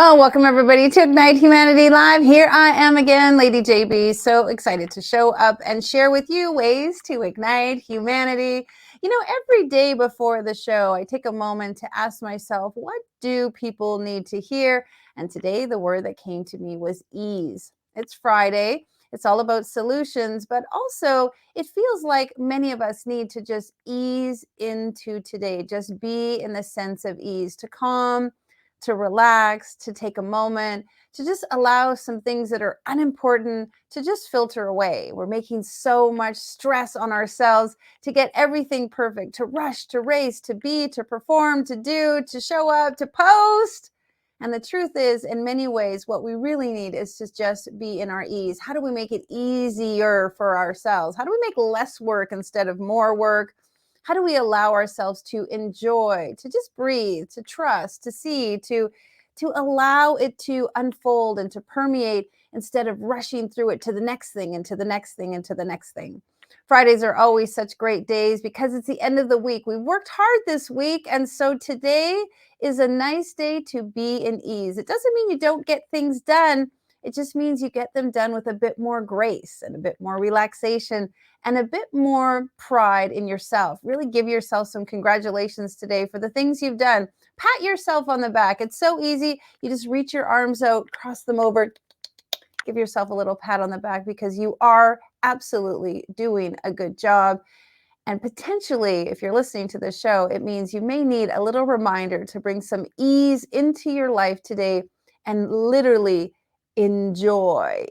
Well, welcome everybody to Ignite Humanity Live. Here I am again, Lady JB. So excited to show up and share with you ways to ignite humanity. You know, every day before the show, I take a moment to ask myself, what do people need to hear? And today, the word that came to me was ease. It's Friday. It's all about solutions, but also it feels like many of us need to just ease into today, just be in the sense of ease, to calm, to relax, to take a moment, to just allow some things that are unimportant to just filter away. We're making so much stress on ourselves to get everything perfect, to rush, to race, to be, to perform, to do, to show up, to post. And the truth is, in many ways, what we really need is to just be in our ease. How do we make it easier for ourselves? How do we make less work instead of more work? How do we allow ourselves to enjoy, to just breathe, to trust, to see, to allow it to unfold and to permeate instead of rushing through it to the next thing and to the next thing and to the next thing? Fridays are always such great days because it's the end of the week. We've worked hard this week, and so today is a nice day to be in ease. It doesn't mean you don't get things done. It just means you get them done with a bit more grace and a bit more relaxation and a bit more pride in yourself. Really give yourself some congratulations today for the things you've done. Pat yourself on the back. It's so easy. You just reach your arms out, cross them over, give yourself a little pat on the back because you are absolutely doing a good job. And potentially, if you're listening to this show, it means you may need a little reminder to bring some ease into your life today and literally enjoy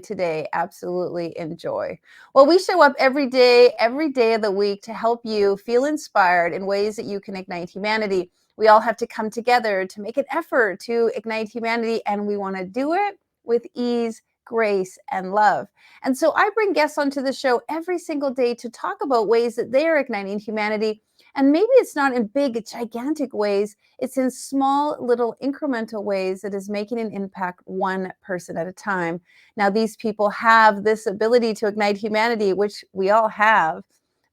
today. Absolutely enjoy. Well, we show up every day of the week to help you feel inspired in ways that you can ignite humanity. We all have to come together to make an effort to ignite humanity, and we want to do it with ease, grace, and love. And so I bring guests onto the show every single day to talk about ways that they are igniting humanity. And maybe it's not in big, gigantic ways. It's in small, little, incremental ways that is making an impact one person at a time. Now, these people have this ability to ignite humanity, which we all have,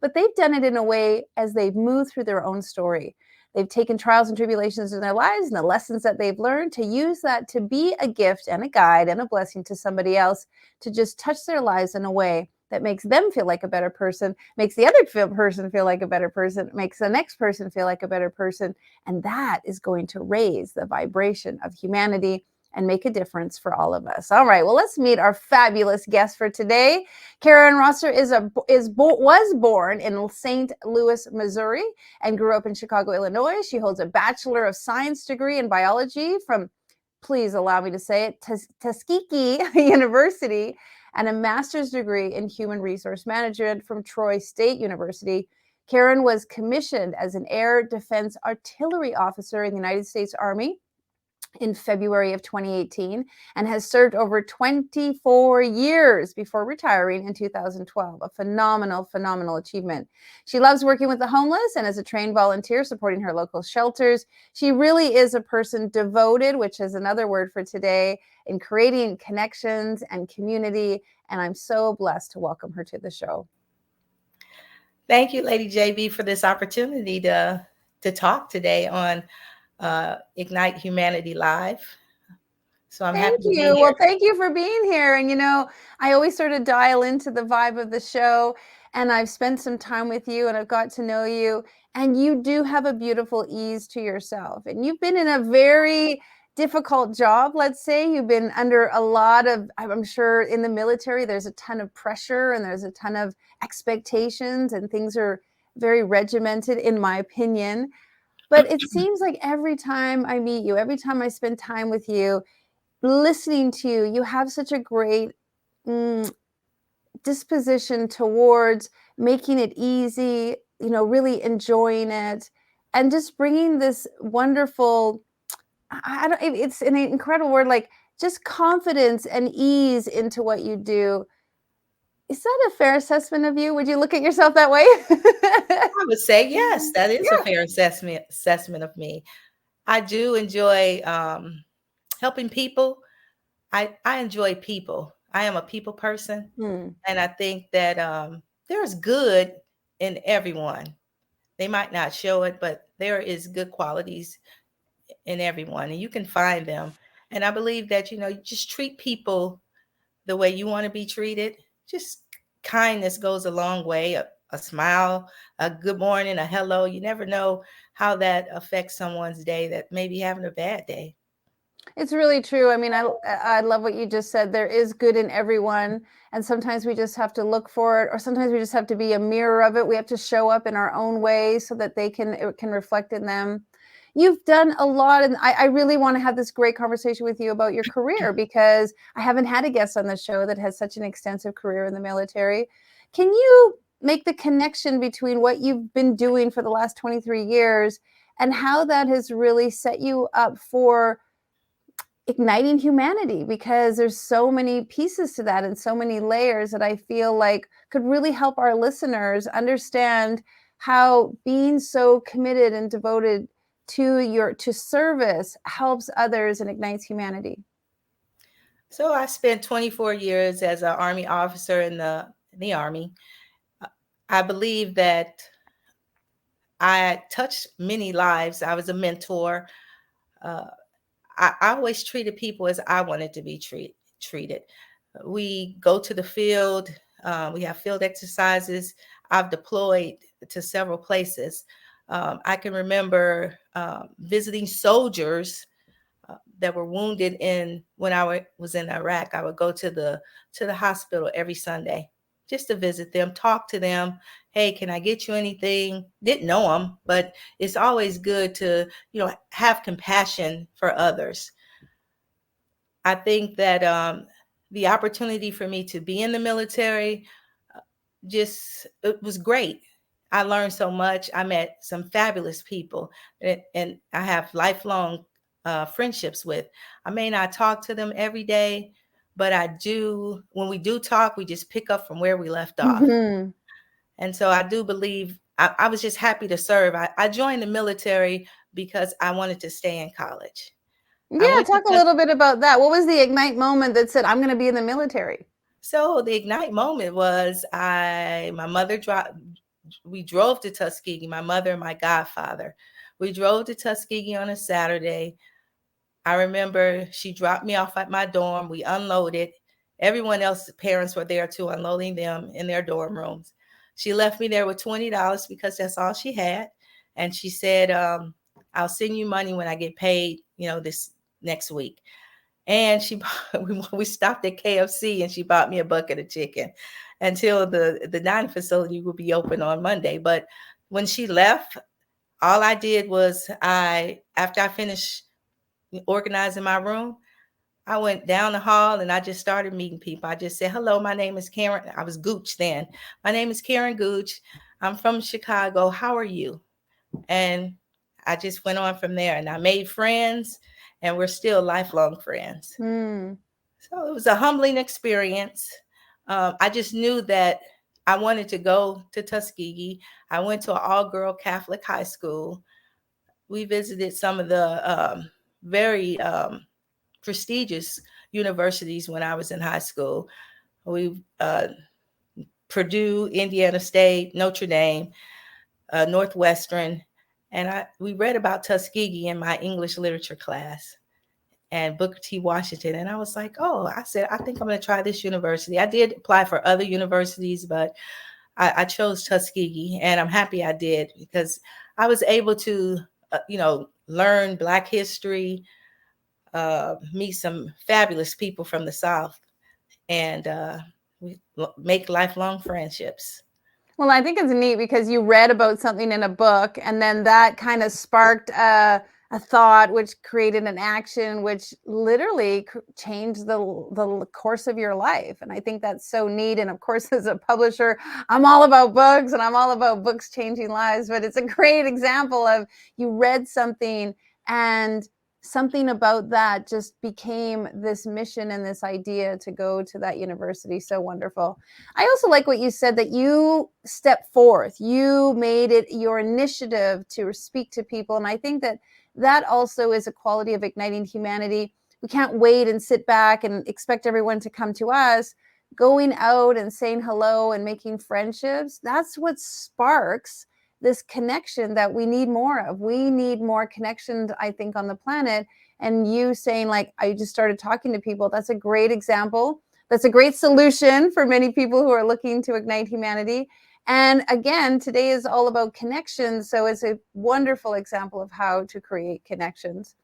but they've done it in a way as they've moved through their own story. They've taken trials and tribulations in their lives and the lessons that they've learned to use that to be a gift and a guide and a blessing to somebody else, to just touch their lives in a way that makes them feel like a better person, makes the other person feel like a better person, makes the next person feel like a better person. And that is going to raise the vibration of humanity and make a difference for all of us. All right, well, let's meet our fabulous guest for today. Karen Rosser was born in St. Louis, Missouri, and grew up in Chicago, Illinois. She holds a Bachelor of Science degree in biology from, please allow me to say it, Tuskegee University, and a master's degree in human resource management from Troy State University. Karen was commissioned as an air defense artillery officer in the United States Army in February of 2018 and has served over 24 years before retiring in 2012. A phenomenal achievement. She loves working with the homeless and as a trained volunteer supporting her local shelters. She really is a person devoted, which is another word for today, in creating connections and community. And I'm so blessed to welcome her to the show. Thank you, Lady JB, for this opportunity to talk today on Ignite Humanity Live. So I'm happy to be here. Well, thank you for being here. And, you know, I always sort of dial into the vibe of the show, and I've spent some time with you and I've got to know you, and you do have a beautiful ease to yourself. And you've been in a very difficult job. Let's say you've been under a lot of, I'm sure in the military, there's a ton of pressure and there's a ton of expectations and things are very regimented, in my opinion. But it seems like every time I meet you, every time I spend time with you, listening to you, you have such a great disposition towards making it easy, you know, really enjoying it and just bringing this wonderful, it's an incredible word, like just confidence and ease into what you do. Is that a fair assessment of you? Would you look at yourself that way? I would say yes, that is a fair assessment of me. I do enjoy helping people. I enjoy people. I am a people person. And I think that there's good in everyone. They might not show it, but there is good qualities in everyone, and you can find them. And I believe that, you just treat people the way you want to be treated. Just kindness goes a long way. A smile, a good morning, a hello. You never know how that affects someone's day that may be having a bad day. It's really true. I mean, I love what you just said. There is good in everyone, and sometimes we just have to look for it, or sometimes we just have to be a mirror of it. We have to show up in our own way so that it can reflect in them. You've done a lot, and I really want to have this great conversation with you about your career, because I haven't had a guest on the show that has such an extensive career in the military. Can you make the connection between what you've been doing for the last 23 years and how that has really set you up for igniting humanity? Because there's so many pieces to that and so many layers that I feel like could really help our listeners understand how being so committed and devoted to service helps others and ignites humanity. So I spent 24 years as an Army officer in the Army. I believe that I touched many lives. I was a mentor. Uh, I always treated people as I wanted to be treated. We go to the field. We have field exercises. I've deployed to several places. I can remember visiting soldiers that were wounded when I was in Iraq. I would go to the hospital every Sunday just to visit them, talk to them. Hey, can I get you anything? Didn't know them, but it's always good to, have compassion for others. I think that the opportunity for me to be in the military, it was great. I learned so much. I met some fabulous people, and I have lifelong friendships with. I may not talk to them every day, but I do. When we do talk, we just pick up from where we left off. Mm-hmm. And so I do believe I was just happy to serve. I joined the military because I wanted to stay in college. I Yeah, went to talk a little bit about that. What was the ignite moment that said, I'm going to be in the military? So the ignite moment was we drove to Tuskegee, my mother and my godfather. We drove to Tuskegee on a Saturday. I remember she dropped me off at my dorm. We unloaded. Everyone else's parents were there too, unloading them in their dorm rooms. She left me there with $20 because that's all she had. And she said, I'll send you money when I get paid, this next week. And we stopped at KFC and she bought me a bucket of chicken until the dining facility would be open on Monday. But when she left, all I did was after I finished organizing my room, I went down the hall and I just started meeting people. I just said, hello, my name is Karen. I was Gooch then. My name is Karen Gooch. I'm from Chicago. How are you? And I just went on from there and I made friends and we're still lifelong friends. Mm. So it was a humbling experience. I just knew that I wanted to go to Tuskegee. I went to an all-girl Catholic high school. We visited some of the very prestigious universities when I was in high school. Purdue, Indiana State, Notre Dame, Northwestern, and we read about Tuskegee in my English literature class and Booker T. Washington. And I was like, I said, I think I'm going to try this university. I did apply for other universities, but I chose Tuskegee, and I'm happy I did because I was able to, learn Black history, meet some fabulous people from the South, and we make lifelong friendships. Well, I think it's neat because you read about something in a book and then that kind of sparked a thought, which created an action, which literally changed the course of your life. And I think that's so neat. And of course, as a publisher, I'm all about books and I'm all about books changing lives. But it's a great example of you read something and something about that just became this mission and this idea to go to that university. So wonderful. I also like what you said, that you stepped forth, you made it your initiative to speak to people. And I think that also is a quality of igniting humanity. We can't wait and sit back and expect everyone to come to us. Going out and saying hello and making friendships, that's what sparks this connection that we need more of. We need more connections, I think, on the planet. And you saying, like, I just started talking to people, that's a great example. That's a great solution for many people who are looking to ignite humanity. And again, today is all about connections. So it's a wonderful example of how to create connections.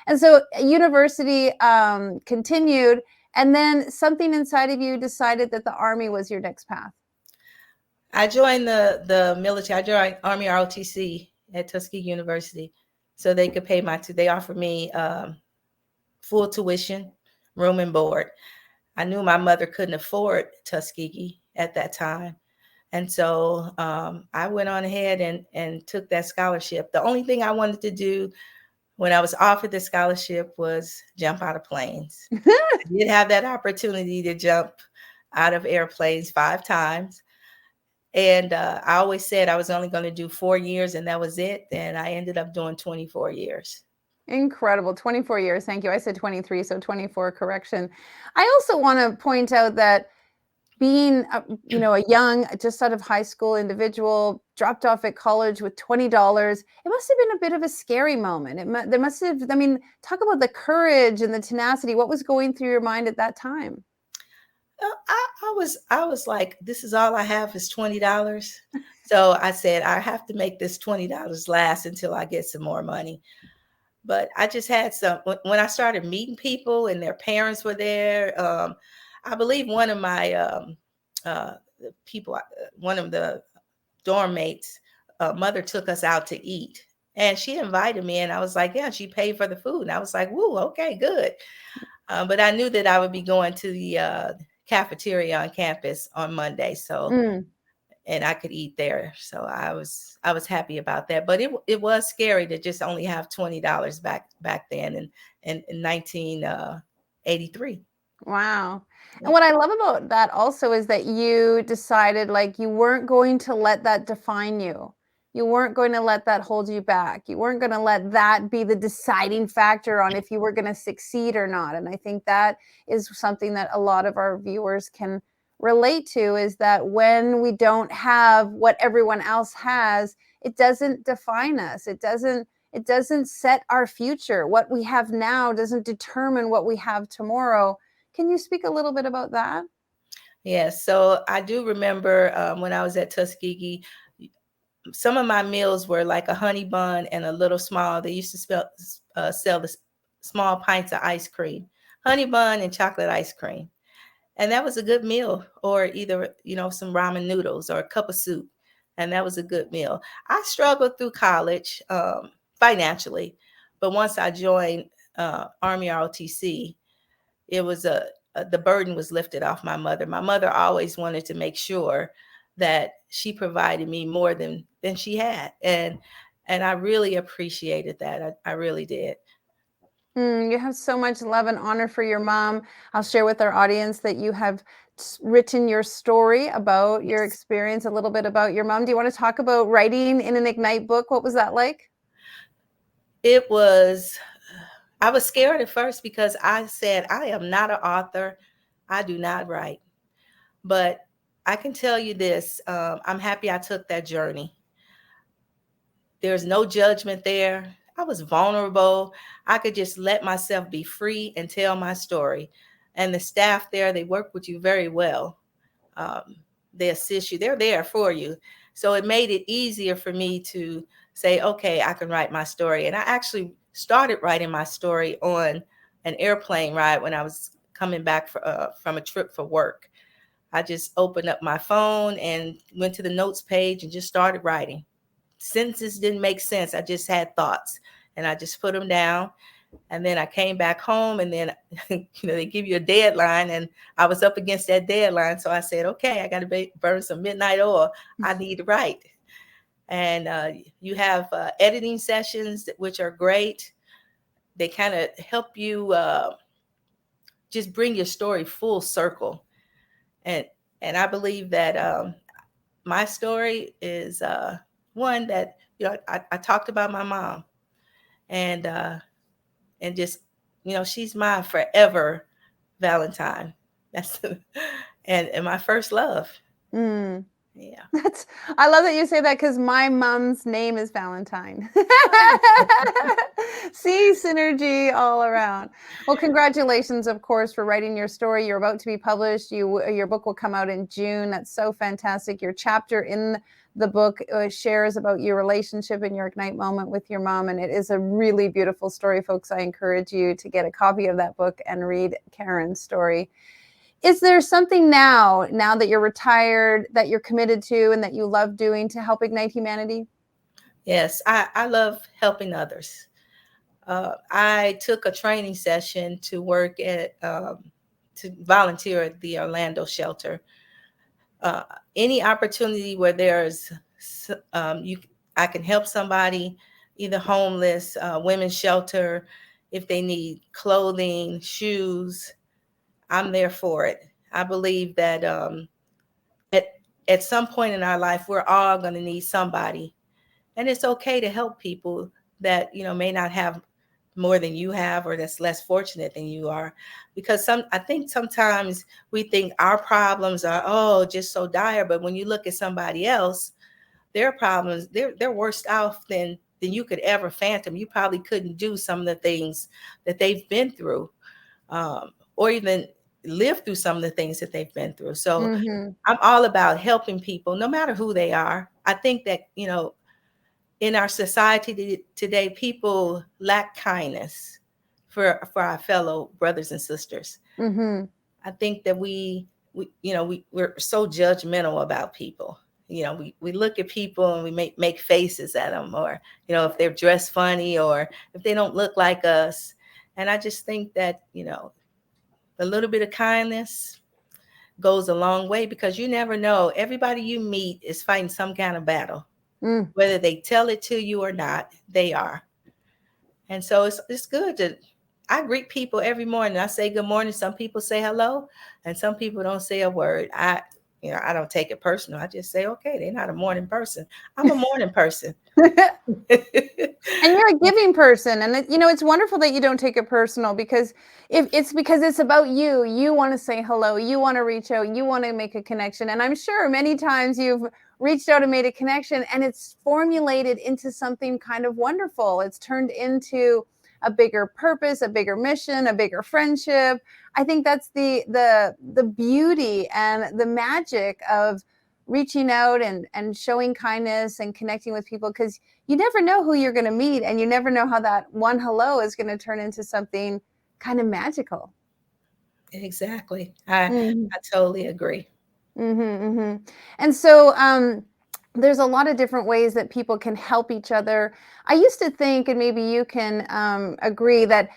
And so university continued, and then something inside of you decided that the Army was your next path. I joined the military. I joined Army ROTC at Tuskegee University, so they could pay they offered me full tuition, room and board. I knew my mother couldn't afford Tuskegee at that time. And so I went on ahead and took that scholarship. The only thing I wanted to do when I was offered the scholarship was jump out of planes. I did have that opportunity to jump out of airplanes 5 times. And I always said I was only going to do 4 years and that was it. And I ended up doing 24 years. Incredible. 24 years. Thank you. I said 23, so 24, correction. I also want to point out that being a young, just out of high school individual, dropped off at college with $20, it must have been a bit of a scary moment. There must have, I mean, talk about the courage and the tenacity. What was going through your mind at that time? I was like, this is all I have is $20. So I said, I have to make this $20 last until I get some more money. But I just had when I started meeting people and their parents were there. I believe one of my people, one of the dorm mates, mother took us out to eat. And she invited me and I was like, yeah, she paid for the food. And I was like, woo, okay, good. But I knew that I would be going to the cafeteria on campus on Monday. So, and I could eat there. So I was happy about that. But it was scary to just only have $20 back then in 1983. Wow. And what I love about that also is that you decided, like, you weren't going to let that define you. You weren't going to let that hold you back. You weren't going to let that be the deciding factor on if you were going to succeed or not. And I think that is something that a lot of our viewers can relate to, is that when we don't have what everyone else has, it doesn't define us. It doesn't set our future. What we have now doesn't determine what we have tomorrow. Can you speak a little bit about that? Yes. So I do remember when I was at Tuskegee, some of my meals were like a honey bun and a little small. They used to sell the small pints of ice cream, honey bun and chocolate ice cream. And that was a good meal, or either, some ramen noodles or a cup of soup. And that was a good meal. I struggled through college financially, but once I joined Army ROTC, it was the burden was lifted off my mother. My mother always wanted to make sure that she provided me more than she had. And I really appreciated that. I really did. You have so much love and honor for your mom. I'll share with our audience that you have written your story about your experience, a little bit about your mom. Do you want to talk about writing in an Ignite book? What was that like? I was scared at first because I said, I am not an author. I do not write. But I can tell you this, I'm happy I took that journey. There's no judgment there. I was vulnerable. I could just let myself be free and tell my story. And the staff there, they work with you very well. They assist you. They're there for you. So it made it easier for me to say, okay, I can write my story. And I actually started writing my story on an airplane ride when I was coming back from a trip for work. I just opened up my phone and went to the notes page and just started writing. Sentences didn't make sense. I just had thoughts and I just put them down. And then I came back home and then, they give you a deadline and I was up against that deadline. So I said, okay, I got to burn some midnight oil. I need to write. And you have editing sessions, which are great. They kind of help you just bring your story full circle. And I believe that my story is one that, I talked about my mom and just, she's my forever Valentine. That's and my first love. Yeah. I love that you say that because my mom's name is Valentine. See, synergy all around. Well, congratulations, of course, for writing your story. You're about to be published. Your book will come out in June. That's so fantastic. Your chapter in the book shares about your relationship and your Ignite moment with your mom, and it is a really beautiful story, folks. I encourage you to get a copy of that book and read Karen's story. Is there something now that you're retired, that you're committed to and that you love doing to help ignite humanity? Yes, I love helping others. I took a training session to work to volunteer at the Orlando shelter. Uh, any opportunity where there's you, I can help somebody, either homeless, women's shelter, if they need clothing, shoes, I'm there for it. I believe that at at some point in our life, we're all going to need somebody, and it's okay to help people that may not have more than you have, or that's less fortunate than you are, because I think sometimes we think our problems are just so dire, but when you look at somebody else, their problems, they're worse off than you could ever phantom. You probably couldn't do some of the things that they've been through, or even live through some of the things that they've been through. So Mm-hmm. I'm all about helping people, no matter who they are. I think that in our society today, people lack kindness for our fellow brothers and sisters. Mm-hmm. I think that we're so judgmental about people. We look at people and we make faces at them, or if they're dressed funny, or if they don't look like us. And I just think that a little bit of kindness goes a long way, because you never know. Everybody you meet is fighting some kind of battle. Mm. Whether they tell it to you or not, they are. And so it's good to I greet people every morning. I say good morning. Some people say hello, and some people don't say a word. I don't take it personal. I just say, okay, they're not a morning person. I'm a morning person. And you're a giving person, and it's wonderful that you don't take it personal, because if it's because it's about you want to say hello, you want to reach out, you want to make a connection. And I'm sure many times you've reached out and made a connection, and it's formulated into something kind of wonderful. It's turned into a bigger purpose, a bigger mission, a bigger friendship. I think that's the beauty and the magic of reaching out and showing kindness and connecting with people, because you never know who you're going to meet, and you never know how that one hello is going to turn into something kind of magical. Exactly. I Mm-hmm. I totally agree. Mm-hmm, mm-hmm. And so there's a lot of different ways that people can help each other. I used to think, and maybe you can agree, that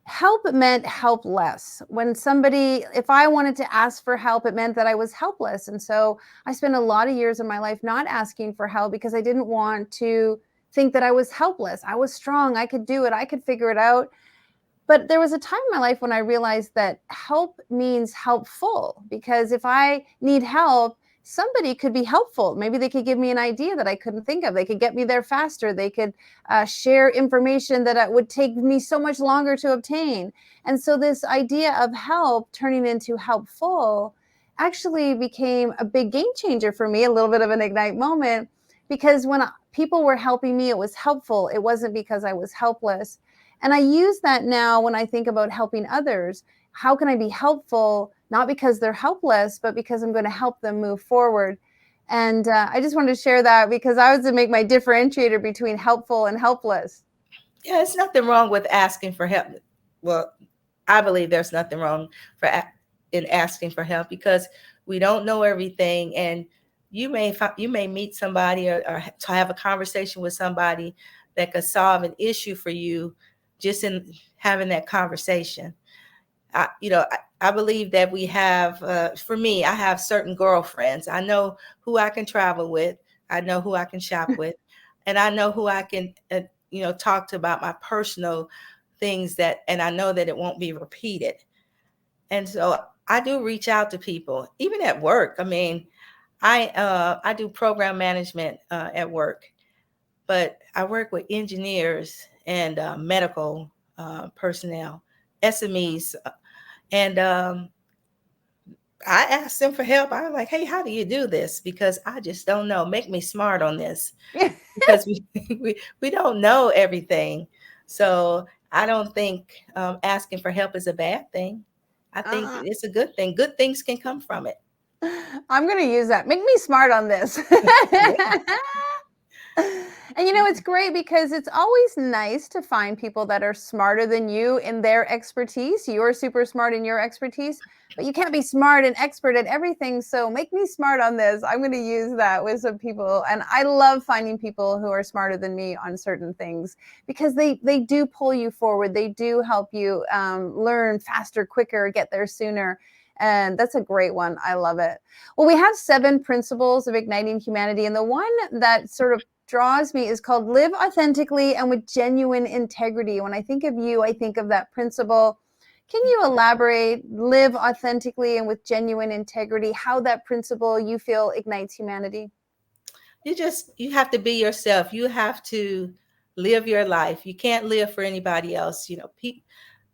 help meant help less. If I wanted to ask for help, it meant that I was helpless. And so I spent a lot of years of my life not asking for help, because I didn't want to think that I was helpless. I was strong. I could do it. I could figure it out. But there was a time in my life when I realized that help means helpful, because if I need help, somebody could be helpful. Maybe they could give me an idea that I couldn't think of. They could get me there faster. They could share information that would take me so much longer to obtain. And so this idea of help turning into helpful actually became a big game changer for me, a little bit of an ignite moment, because when people were helping me, it was helpful. It wasn't because I was helpless. And I use that now when I think about helping others. How can I be helpful? Not because they're helpless, but because I'm going to help them move forward. And I just wanted to share that, because I was to make my differentiator between helpful and helpless. Yeah, it's nothing wrong with asking for help. Well, I believe there's nothing wrong in asking for help, because we don't know everything, and you may meet somebody, or to have a conversation with somebody that could solve an issue for you just in having that conversation. I believe that we have, for me, I have certain girlfriends. I know who I can travel with. I know who I can shop with, and I know who I can, talk to about my personal things, and I know that it won't be repeated. And so I do reach out to people, even at work. I mean, I do program management at work, but I work with engineers and medical personnel, SMEs, and I asked them for help. I was like, hey, how do you do this? Because I just don't know. Make me smart on this. Because we don't know everything. So I don't think asking for help is a bad thing. I think uh-uh. it's a good thing. Good things can come from it. I'm going to use that. Make me smart on this. Yeah. And it's great because it's always nice to find people that are smarter than you in their expertise. You're super smart in your expertise, but you can't be smart and expert at everything. So make me smart on this. I'm going to use that with some people. And I love finding people who are smarter than me on certain things because they do pull you forward. They do help you learn faster, quicker, get there sooner. And that's a great one. I love it. Well, we have 7 principles of igniting humanity. And the one that sort of draws me is called live authentically and with genuine integrity. When I think of you, I think of that principle. Can you elaborate, live authentically and with genuine integrity, how that principle you feel ignites humanity? You have to be yourself. You have to live your life. You can't live for anybody else.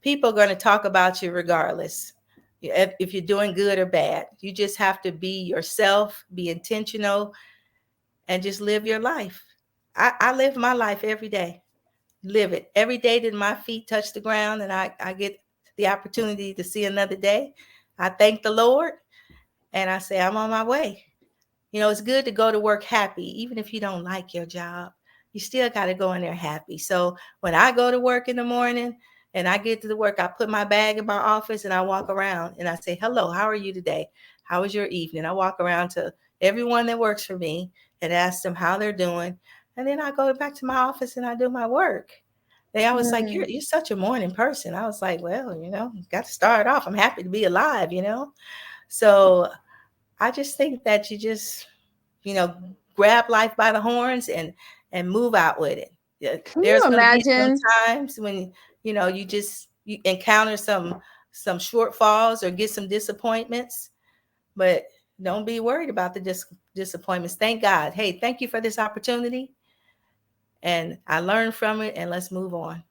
People are going to talk about you regardless. If you're doing good or bad, you just have to be yourself, be intentional, and just live your life. I live my life every day. Live it. Every day that my feet touch the ground and I get the opportunity to see another day, I thank the Lord and I say, I'm on my way. It's good to go to work happy, even if you don't like your job. You still got to go in there happy. So when I go to work in the morning and I get to the work, I put my bag in my office and I walk around and I say, hello, how are you today? How was your evening? I walk around to everyone that works for me and ask them how they're doing. And then I go back to my office and I do my work. They always like, Mm. you're such a morning person. I was like, well, got to start off. I'm happy to be alive. So I just think that you know, grab life by the horns and move out with it. Yeah, Can you there's going to be some imagine? times when you encounter some shortfalls or get some disappointments, but don't be worried about the disappointments. Thank God. Hey, thank you for this opportunity, and I learned from it, and let's move on.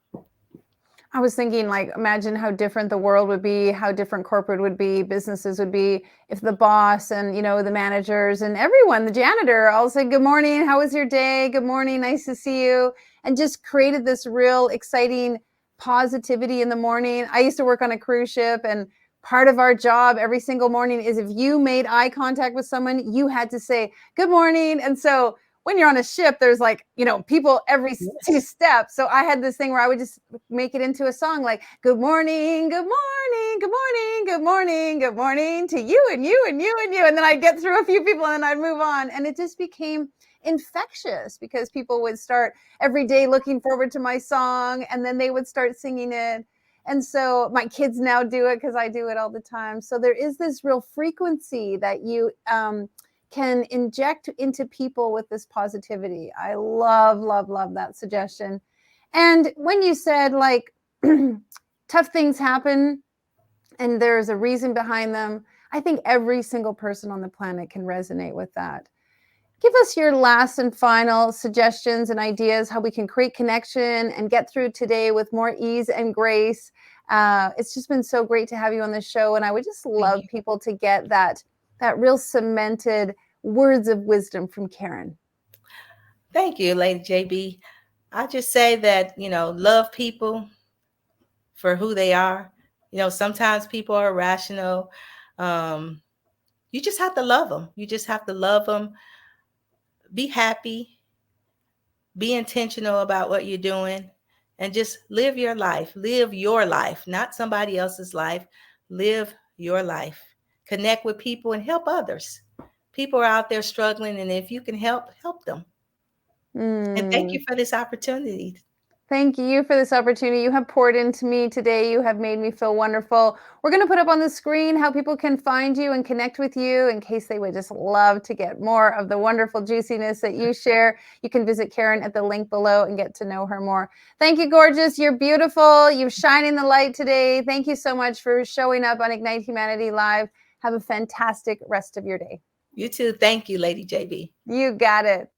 I was thinking, like, imagine how different the world would be, how different corporate would be, businesses would be if the boss and, the managers and everyone, the janitor, all said, good morning, how was your day? Good morning, nice to see you. And just created this real exciting positivity in the morning. I used to work on a cruise ship, and part of our job every single morning is if you made eye contact with someone, you had to say, good morning. And so when you're on a ship, there's like, people every 2 Yes. steps. So I had this thing where I would just make it into a song like, good morning, good morning, good morning, good morning, good morning to you and you and you and you. And then I'd get through a few people and then I'd move on. And it just became infectious because people would start every day looking forward to my song and then they would start singing it. And so my kids now do it because I do it all the time. So there is this real frequency that you can inject into people with this positivity. I love, love, love that suggestion. And when you said like tough things happen and there's a reason behind them, I think every single person on the planet can resonate with that. Give us your last and final suggestions and ideas how we can create connection and get through today with more ease and grace. It's just been so great to have you on the show, and I would just Thank love you. people to get that real cemented words of wisdom from Karen. Thank you, Lady JB. I just say that, love people for who they are. Sometimes people are irrational. Um, you just have to love them. You just have to love them. Be happy. Be intentional about what you're doing and just live your life. Live your life, not somebody else's life. Live your life. Connect with people and help others. People are out there struggling, and if you can help them. And thank Mm. you for this opportunity. Thank you for this opportunity. You have poured into me today. You have made me feel wonderful. We're going to put up on the screen how people can find you and connect with you in case they would just love to get more of the wonderful juiciness that you share. You can visit Karen at the link below and get to know her more. Thank you, gorgeous. You're beautiful. You're shining the light today. Thank you so much for showing up on Ignite Humanity Live. Have a fantastic rest of your day. You too. Thank you, Lady JB. You got it.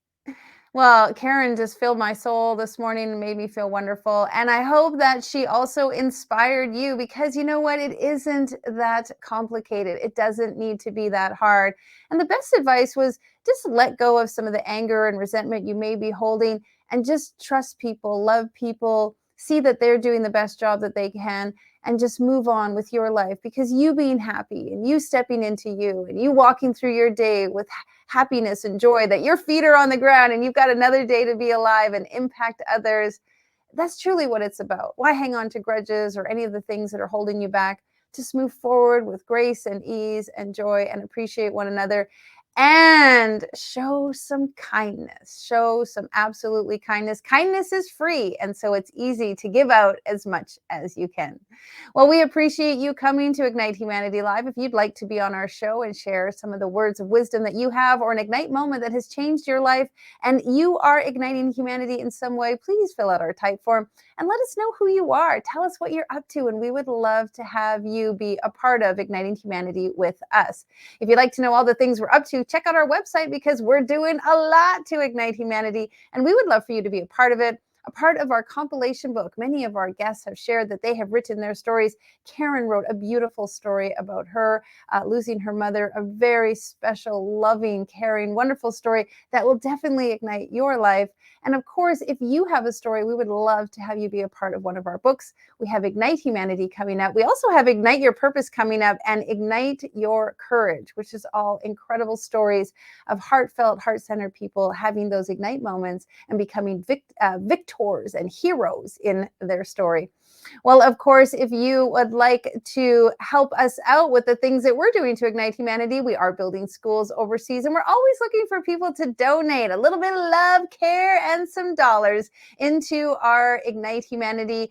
Well, Karen just filled my soul this morning and made me feel wonderful. And I hope that she also inspired you, because you know what? It isn't that complicated. It doesn't need to be that hard. And the best advice was just let go of some of the anger and resentment you may be holding, and just trust people, love people, see that they're doing the best job that they can, and just move on with your life, because you being happy and you stepping into you and you walking through your day with happiness and joy, that your feet are on the ground and you've got another day to be alive and impact others. That's truly what it's about. Why hang on to grudges or any of the things that are holding you back? Just move forward with grace and ease and joy, and appreciate one another, and show some kindness. Show some absolutely kindness. Kindness is free, and so it's easy to give out as much as you can. Well, we appreciate you coming to Ignite Humanity Live. If you'd like to be on our show and share some of the words of wisdom that you have, or an Ignite moment that has changed your life, and you are igniting humanity in some way, please fill out our type form and let us know who you are. Tell us what you're up to, and we would love to have you be a part of Igniting Humanity with us. If you'd like to know all the things we're up to, check out our website, because we're doing a lot to ignite humanity, and we would love for you to be a part of it, a part of our compilation book. Many of our guests have shared that they have written their stories. Karen wrote a beautiful story about her losing her mother, a very special, loving, caring, wonderful story that will definitely ignite your life. And of course, if you have a story, we would love to have you be a part of one of our books. We have Ignite Humanity coming up. We also have Ignite Your Purpose coming up, and Ignite Your Courage, which is all incredible stories of heartfelt, heart-centered people having those Ignite moments and becoming victors and heroes in their story. Well, of course, if you would like to help us out with the things that we're doing to ignite humanity, we are building schools overseas, and we're always looking for people to donate a little bit of love, care, and some dollars into our Ignite Humanity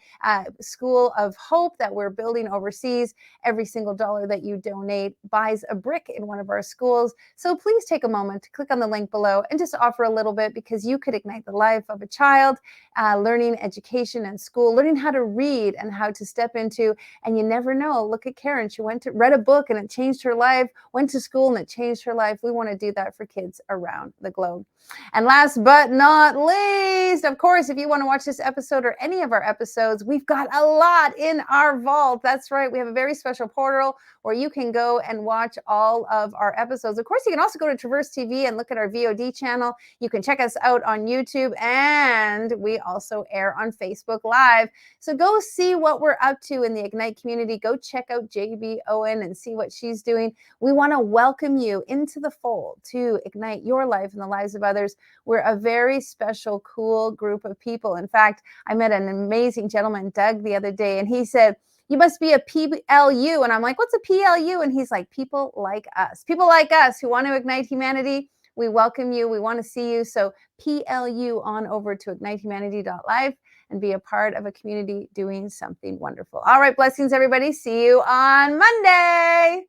School of Hope that we're building overseas. Every single dollar that you donate buys a brick in one of our schools. So please take a moment to click on the link below and just offer a little bit, because you could ignite the life of a child, learning education and school, learning how to read and how to step into, and you never know. Look at Karen. She read a book and it changed her life, went to school and it changed her life. We want to do that for kids around the globe. And last but not least, of course, if you want to watch this episode or any of our episodes, we've got a lot in our vault. That's right. We have a very special portal where you can go and watch all of our episodes. Of course, you can also go to Traverse TV and look at our VOD channel. You can check us out on YouTube, and we also air on Facebook Live. So go see what we're up to in the Ignite community. Go check out JB Owen and see what she's doing. We want to welcome you into the fold to ignite your life and the lives of others. We're a very special, cool group of people. In fact, I met an amazing gentleman, Doug, the other day, and he said, "You must be a PLU." And I'm like, "What's a PLU?" And he's like, "People like us who want to ignite humanity. We welcome you. We want to see you." So PLU on over to ignitehumanity.live and be a part of a community doing something wonderful. All right, blessings, everybody. See you on Monday.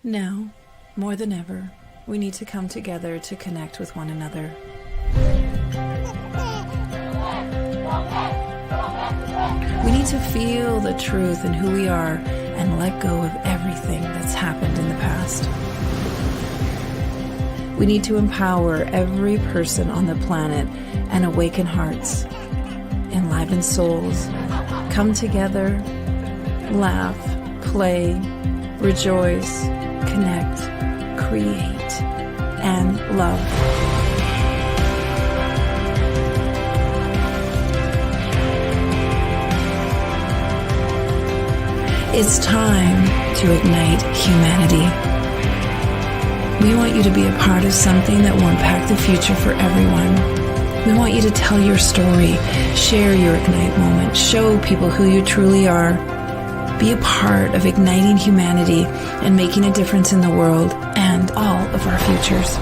Now, more than ever, we need to come together to connect with one another. We need to feel the truth in who we are and let go of everything that's happened in the past. We need to empower every person on the planet and awaken hearts, enliven souls, come together, laugh, play, rejoice, connect, create, and love. It's time to ignite humanity. We want you to be a part of something that will impact the future for everyone. We want you to tell your story, share your Ignite moment, show people who you truly are. Be a part of igniting humanity and making a difference in the world and all of our futures.